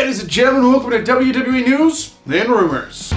Ladies and gentlemen, welcome to WWE News and Rumors.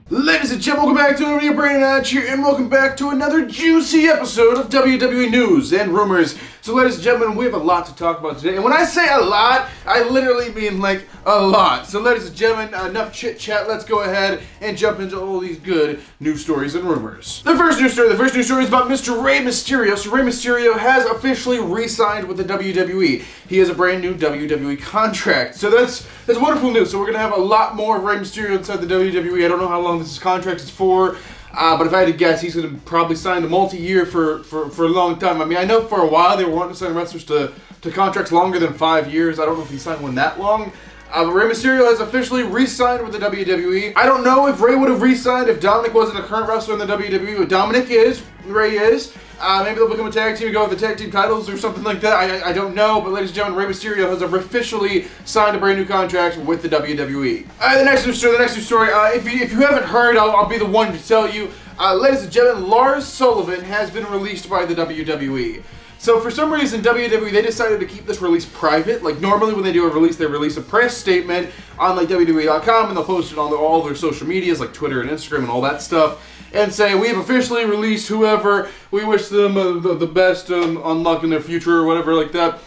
Ladies and gentlemen, welcome back to another Brandon Hatch here, and welcome back to another juicy episode of WWE News and Rumors. So ladies and gentlemen, we have a lot to talk about today, and when I say a lot, I literally mean like a lot. So ladies and gentlemen, enough chit chat, let's go ahead and jump into all these good news stories and rumors. The first news story is about Mr. Rey Mysterio. So Rey Mysterio has officially re-signed with the WWE. He has a brand new WWE contract. So that's wonderful news. So we're going to have a lot more of Rey Mysterio inside the WWE. I don't know how long this contract is for. But if I had to guess, he's going to probably sign a multi-year for a long time. I mean, I know for a while they were wanting to sign wrestlers to contracts longer than 5 years. I don't know if he signed one that long. But Rey Mysterio has officially re-signed with the WWE. I don't know if Rey would have re-signed if Dominic wasn't a current wrestler in the WWE, but Dominic is, Rey is. Maybe they'll become a tag team and go with the tag team titles or something like that. I don't know, but ladies and gentlemen, Rey Mysterio has officially signed a brand new contract with the WWE. The next news story. If you haven't heard, I'll be the one to tell you. Ladies and gentlemen, Lars Sullivan has been released by the WWE. So for some reason, WWE, they decided to keep this release private. Like normally when they do a release, they release a press statement on like WWE.com and they'll post it on all their social medias like Twitter and Instagram and all that stuff. And say, we have officially released whoever, we wish them the best on luck in their future or whatever like that.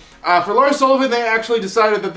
For Lars Sullivan, they actually decided that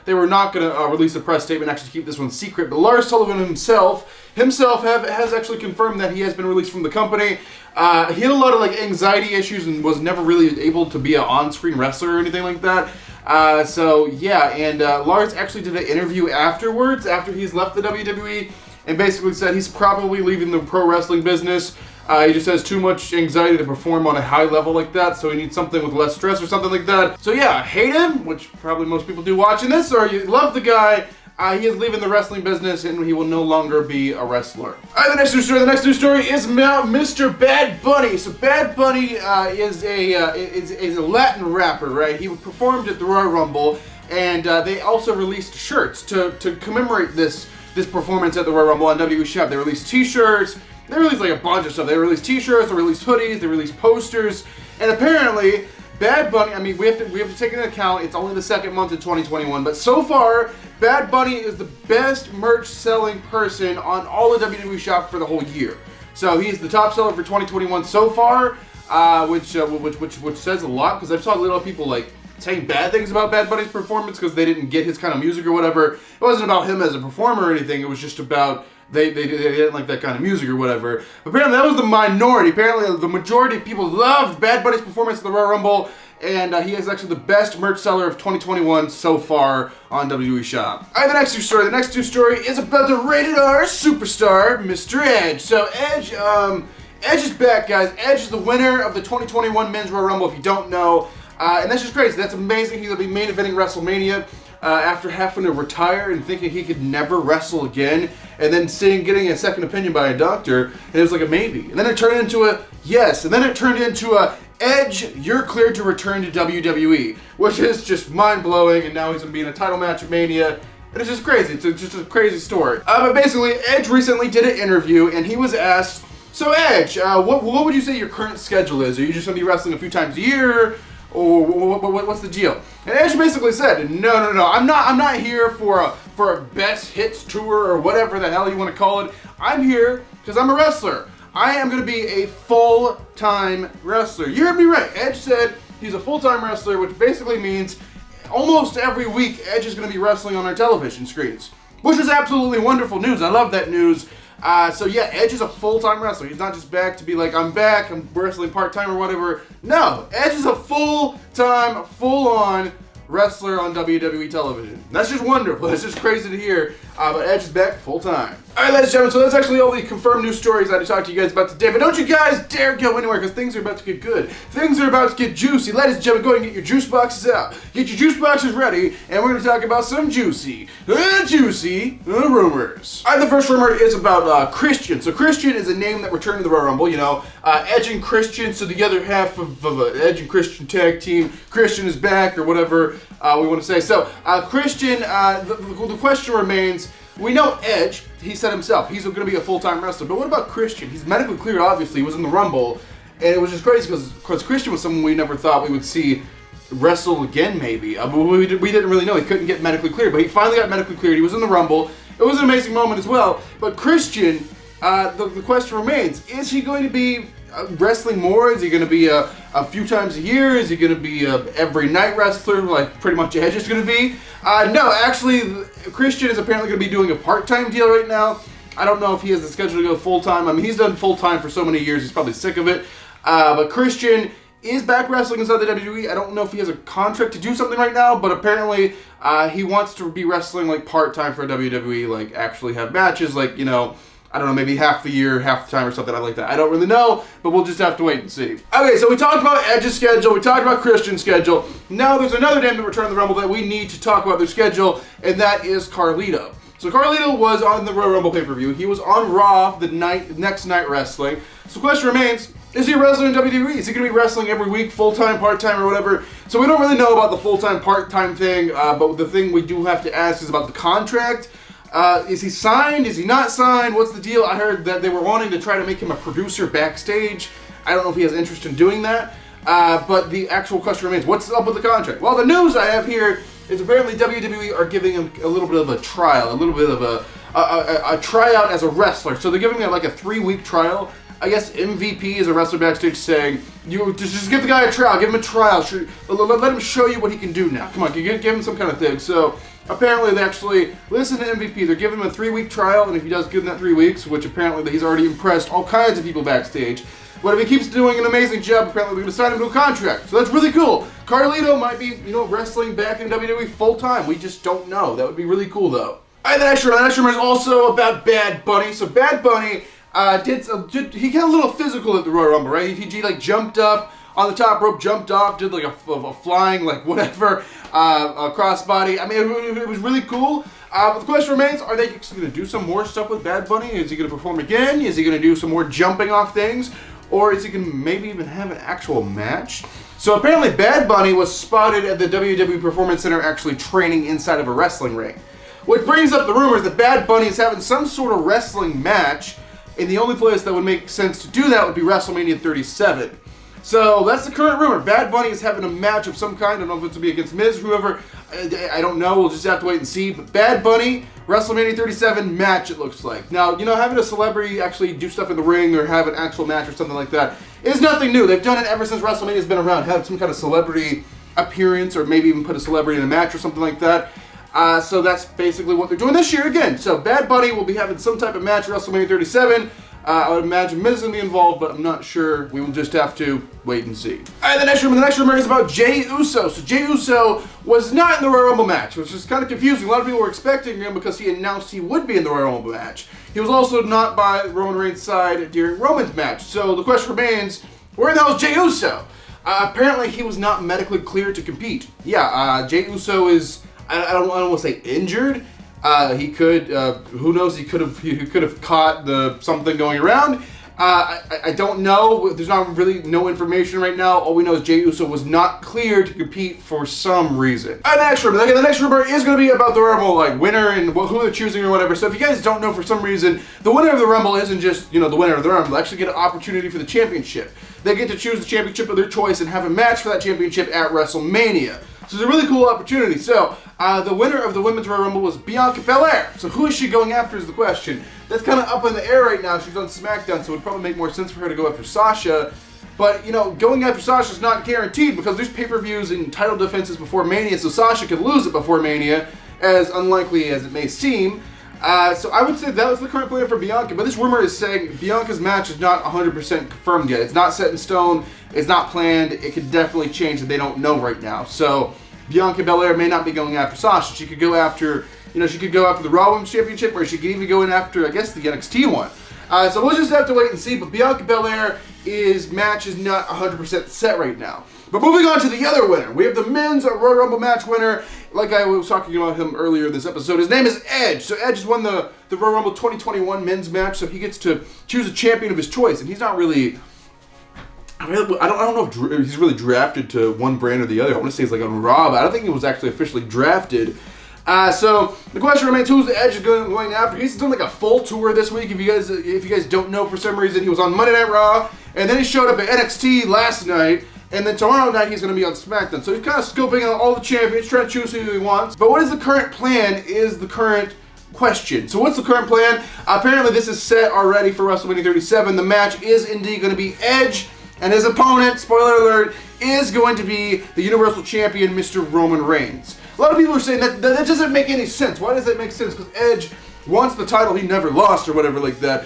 they were not going to release a press statement, actually keep this one secret. But Lars Sullivan himself has actually confirmed that he has been released from the company. He had a lot of like anxiety issues and was never really able to be an on-screen wrestler or anything like that. So yeah, and Lars actually did an interview afterwards, after he's left the WWE, and basically said he's probably leaving the pro wrestling business. He just has too much anxiety to perform on a high level like that, so he needs something with less stress or something like that. So yeah, hate him, which probably most people do watching this, or you love the guy. He is leaving the wrestling business and he will no longer be a wrestler. The next news story is about Mr. Bad Bunny. So Bad Bunny is a Latin rapper, right? He performed at the Royal Rumble, and they also released shirts to commemorate this performance at the Royal Rumble on WWE Shop. They released t-shirts, they released like a bunch of stuff. They released t-shirts, they released hoodies, they released posters, and apparently Bad Bunny, I mean, we have to take into account it's only the second month in 2021, but so far, Bad Bunny is the best merch selling person on all of WWE Shop for the whole year. So he's the top seller for 2021 so far, which says a lot, because I've saw a little people like saying bad things about Bad Bunny's performance because they didn't get his kind of music or whatever. It wasn't about him as a performer or anything, it was just about they didn't like that kind of music or whatever. But apparently that was the minority. Apparently the majority of people loved Bad Bunny's performance at the Royal Rumble, and he is actually the best merch seller of 2021 so far on WWE Shop. The next news story is about the rated R superstar, Mr. Edge. So Edge is back, guys. Edge is the winner of the 2021 Men's Royal Rumble, if you don't know. And that's just crazy. That's amazing. He's going to be main eventing WrestleMania after having to retire and thinking he could never wrestle again, and then getting a second opinion by a doctor, and it was like a maybe. And then it turned into a yes, and then it turned into a Edge, you're cleared to return to WWE, which is just mind-blowing, and now he's going to be in a title match at Mania. And it's just crazy. It's just a crazy story. But basically, Edge recently did an interview, and he was asked, so Edge, what would you say your current schedule is? Are you just going to be wrestling a few times a year? Or what's the deal? And Edge basically said, no, I'm not here for a best hits tour or whatever the hell you want to call it. I'm here because I'm a wrestler. I am going to be a full-time wrestler. You heard me right. Edge said he's a full-time wrestler, which basically means almost every week Edge is going to be wrestling on our television screens, which is absolutely wonderful news. I love that news. So yeah, Edge is a full-time wrestler. He's not just back to be like, I'm back, I'm wrestling part-time or whatever. No, Edge is a full-time, full-on wrestler on WWE television. That's just wonderful. That's just crazy to hear. But Edge is back full-time. Alright, ladies and gentlemen, so that's actually all the confirmed news stories I had to talk to you guys about today. But don't you guys dare go anywhere, because things are about to get good. Things are about to get juicy. Ladies and gentlemen, go ahead and get your juice boxes out. Get your juice boxes ready, and we're going to talk about some juicy rumors. Alright, the first rumor is about Christian. So Christian is a name that returned to the Royal Rumble, you know. Edge and Christian, so the other half of Edge and Christian tag team. Christian is back, or whatever we want to say. So Christian, the question remains, we know Edge, he said himself, he's going to be a full-time wrestler, but what about Christian? He's medically cleared, obviously, he was in the Rumble, and it was just crazy because Christian was someone we never thought we would see wrestle again, maybe. But we didn't really know. He couldn't get medically cleared, but he finally got medically cleared. He was in the Rumble. It was an amazing moment as well. But Christian, the question remains, is he going to be wrestling more? Is he going to be a few times a year? Is he going to be a every night wrestler like pretty much Edge is going to be? No, actually, Christian is apparently going to be doing a part-time deal right now. I don't know if he has the schedule to go full-time. I mean, he's done full-time for so many years, he's probably sick of it. But Christian is back wrestling inside the WWE. I don't know if he has a contract to do something right now, but apparently he wants to be wrestling like part-time for WWE, like actually have matches, like, you know, I don't know, maybe half the year, half the time or something like that. I don't really know, but we'll just have to wait and see. Okay, so we talked about Edge's schedule, we talked about Christian's schedule. Now there's another damn Return of the Rumble that we need to talk about their schedule, and that is Carlito. So Carlito was on the Royal Rumble pay-per-view. He was on Raw the next night wrestling. So the question remains, is he wrestling in WWE? Is he going to be wrestling every week, full-time, part-time, or whatever? So we don't really know about the full-time, part-time thing, but the thing we do have to ask is about the contract. Is he signed? Is he not signed? What's the deal? I heard that they were wanting to try to make him a producer backstage. I don't know if he has interest in doing that. But the actual question remains, what's up with the contract? Well, the news I have here is apparently WWE are giving him a little bit of a trial, a little bit of a tryout as a wrestler. So they're giving him like a 3-week trial. I guess MVP is a wrestler backstage saying, "You just give the guy a trial, give him a trial, let him show you what he can do now. Come on, give him some kind of thing." So apparently they actually listen to MVP. They're giving him a 3-week trial, and if he does good in that 3 weeks, which apparently he's already impressed all kinds of people backstage. But if he keeps doing an amazing job, apparently we're going to sign him to a contract. So that's really cool. Carlito might be, you know, wrestling back in WWE full time. We just don't know. That would be really cool, though. Alright, the next rumor is also about Bad Bunny. So Bad Bunny he got a little physical at the Royal Rumble, right? He like jumped up on the top rope, jumped off, did like a flying, like whatever, a crossbody. I mean, it was really cool. But the question remains, are they going to do some more stuff with Bad Bunny? Is he going to perform again? Is he going to do some more jumping off things? Or is he going to maybe even have an actual match? So apparently Bad Bunny was spotted at the WWE Performance Center actually training inside of a wrestling ring. Which brings up the rumors that Bad Bunny is having some sort of wrestling match, and the only place that would make sense to do that would be WrestleMania 37. So that's the current rumor. Bad Bunny is having a match of some kind. I don't know if it's going to be against Miz, whoever. I don't know. We'll just have to wait and see. But Bad Bunny, WrestleMania 37 match, it looks like. Now, you know, having a celebrity actually do stuff in the ring or have an actual match or something like that is nothing new. They've done it ever since WrestleMania's been around. Have some kind of celebrity appearance or maybe even put a celebrity in a match or something like that. So that's basically what they're doing this year again. So Bad Bunny will be having some type of match at WrestleMania 37. I would imagine Miz is going to be involved, but I'm not sure. We will just have to wait and see. Alright, the next rumor is about Jey Uso. So Jey Uso was not in the Royal Rumble match, which is kind of confusing. A lot of people were expecting him because he announced he would be in the Royal Rumble match. He was also not by Roman Reigns' side during Roman's match. So the question remains, where the hell is Jey Uso? Apparently he was not medically cleared to compete. Yeah, Jey Uso is, I don't want to say injured. He could, who knows, he could have caught something going around. I don't know. There's not really no information right now. All we know is Jey Uso was not cleared to compete for some reason. The next rumor is going to be about the Rumble, like winner and who they're choosing or whatever. So if you guys don't know for some reason, the winner of the Rumble isn't just, you know, the winner of the Rumble. They actually get an opportunity for the championship. They get to choose the championship of their choice and have a match for that championship at WrestleMania. So it's a really cool opportunity. So, the winner of the Women's Royal Rumble was Bianca Belair. So who is she going after is the question. That's kind of up in the air right now. She's on SmackDown, so it would probably make more sense for her to go after Sasha. But, you know, going after Sasha is not guaranteed because there's pay-per-views and title defenses before Mania, so Sasha could lose it before Mania, as unlikely as it may seem. So I would say that was the current plan for Bianca, but this rumor is saying Bianca's match is not 100% confirmed yet. It's not set in stone, it's not planned, it could definitely change and they don't know right now. So Bianca Belair may not be going after Sasha. She could go after, you know, she could go after the Raw Women's Championship, or she could even go in after, I guess, the NXT one. So we'll just have to wait and see, but Bianca Belair's match is not 100% set right now. But moving on to the other winner, we have the men's Royal Rumble match winner. Like I was talking about him earlier in this episode, his name is Edge. So Edge has won the Royal Rumble 2021 men's match, so he gets to choose a champion of his choice. And he's not really, I don't know if he's really drafted to one brand or the other. I want to say he's like on Raw, but I don't think he was actually officially drafted. So the question remains, who's the Edge going after? He's doing like a full tour this week. If you guys don't know, for some reason he was on Monday Night Raw, and then he showed up at NXT last night, And then tomorrow night he's going to be on SmackDown. So he's kind of scoping out all the champions, trying to choose who he wants. But what is the current plan is the current question. So what's the current plan? Apparently this is set already for WrestleMania 37. The match is indeed going to be Edge, and his opponent, spoiler alert, is going to be the Universal Champion, Mr. Roman Reigns. A lot of people are saying that doesn't make any sense. Why does that make sense? Because Edge wants the title he never lost or whatever like that.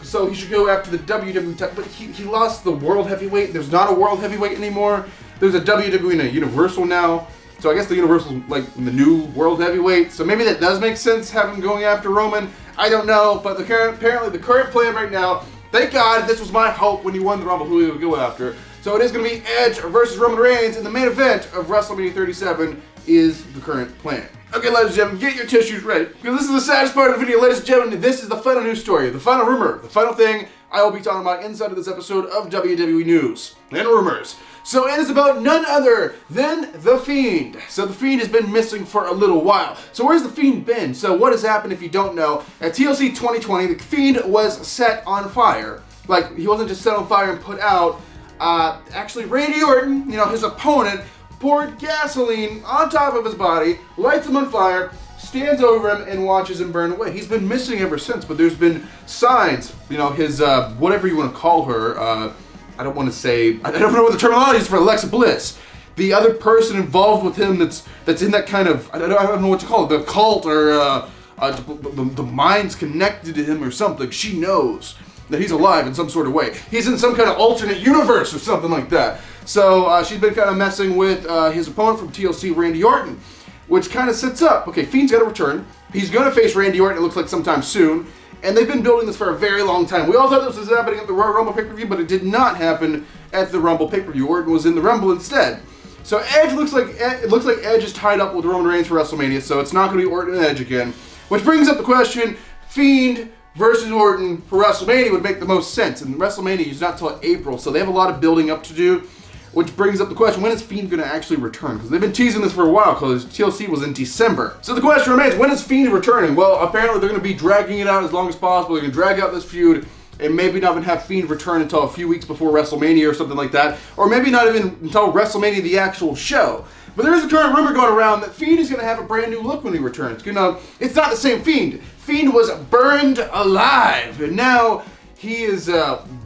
So he should go after the WWE title. But he lost the World Heavyweight. There's not a World Heavyweight anymore. There's a WWE and a Universal now. So I guess the Universal's like the new World Heavyweight. So maybe that does make sense, have him going after Roman. I don't know. But apparently the current plan right now, thank God, this was my hope when he won the Rumble, who he would go after. So it is going to be Edge versus Roman Reigns in the main event of WrestleMania 37 is the current plan. Okay, ladies and gentlemen, get your tissues ready, because this is the saddest part of the video, ladies and gentlemen. This is the final news story, the final rumor, the final thing I will be talking about inside of this episode of WWE News and Rumors. So it is about none other than The Fiend. So The Fiend has been missing for a little while. So where's The Fiend been? So what has happened if you don't know? At TLC 2020, The Fiend was set on fire. Like, he wasn't just set on fire and put out. Actually, Randy Orton, his opponent, poured gasoline on top of his body, lights him on fire, stands over him, and watches him burn away. He's been missing ever since, but there's been signs, his, whatever you want to call her, I don't want to say, I don't know what the terminology is for Alexa Bliss. The other person involved with him that's in that kind of, I don't know what to call it, the cult or the mind's connected to him or something. She knows that he's alive in some sort of way. He's in some kind of alternate universe or something like that. So she's been kind of messing with his opponent from TLC, Randy Orton, which kind of sets up, okay, Fiend's got to return. He's going to face Randy Orton, it looks like sometime soon. And they've been building this for a very long time. We all thought this was happening at the Royal Rumble pay-per-view, but it did not happen at the Rumble pay-per-view. Orton was in the Rumble instead. So Edge looks like Edge is tied up with Roman Reigns for WrestleMania, so it's not going to be Orton and Edge again. Which brings up the question, Fiend versus Orton for WrestleMania would make the most sense. And WrestleMania is not until April, so they have a lot of building up to do. Which brings up the question, when is Fiend going to actually return? Because they've been teasing this for a while, because TLC was in December. So the question remains, when is Fiend returning? Well, apparently they're going to be dragging it out as long as possible. They're going to drag out this feud, and maybe not even have Fiend return until a few weeks before WrestleMania or something like that. Or maybe not even until WrestleMania, the actual show. But there is a current rumor going around that Fiend is going to have a brand new look when he returns. It's not the same Fiend. Fiend was burned alive, and now he is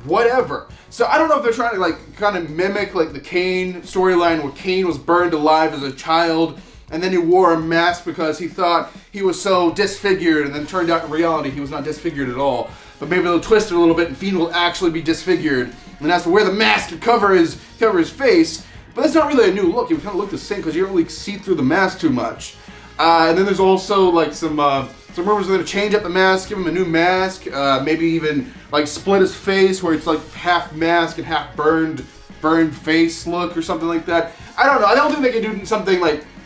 whatever. So I don't know if they're trying to kind of mimic the Kane storyline where Kane was burned alive as a child and then he wore a mask because he thought he was so disfigured, and then turned out in reality he was not disfigured at all. But maybe they'll twist it a little bit and Fiend will actually be disfigured and has to wear the mask to cover his face. But that's not really a new look. He would kind of look the same because you don't really see through the mask too much. And then there's also some rumors they're going to change up the mask, give him a new mask, maybe even split his face where it's half mask and half burned face look or something like that. I don't know. I don't think they can do something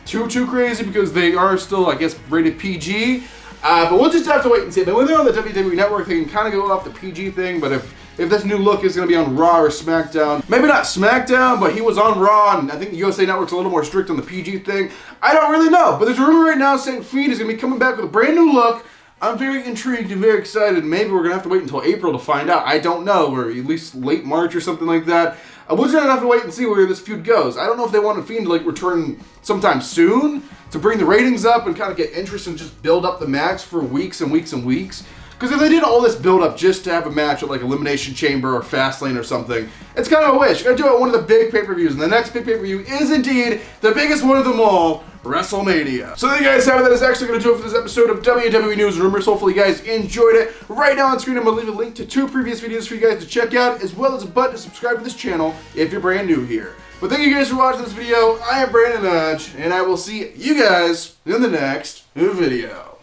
too crazy because they are still, I guess, rated PG. But we'll just have to wait and see. But when they're on the WWE Network, they can kind of go off the PG thing. But if this new look is going to be on Raw or SmackDown, maybe not SmackDown, but he was on Raw, and I think the USA Network's a little more strict on the PG thing. I don't really know, but there's a rumor right now saying Fiend is going to be coming back with a brand new look. I'm very intrigued and very excited. Maybe we're going to have to wait until April to find out. I don't know, or at least late March or something like that. We're just going to have to wait and see where this feud goes. I don't know if they want Fiend to return sometime soon to bring the ratings up and kind of get interest and just build up the match for weeks and weeks and weeks. Because if they did all this build-up just to have a match at Elimination Chamber or Fastlane or something, it's kind of a wish. You're going to do it at one of the big pay-per-views, and the next big pay-per-view is indeed the biggest one of them all, WrestleMania. So there you guys have it. That is actually going to do it for this episode of WWE News and Rumors. Hopefully you guys enjoyed it. Right now on screen, I'm going to leave a link to 2 previous videos for you guys to check out, as well as a button to subscribe to this channel if you're brand new here. But thank you guys for watching this video. I am Brandon Nudge, and I will see you guys in the next video.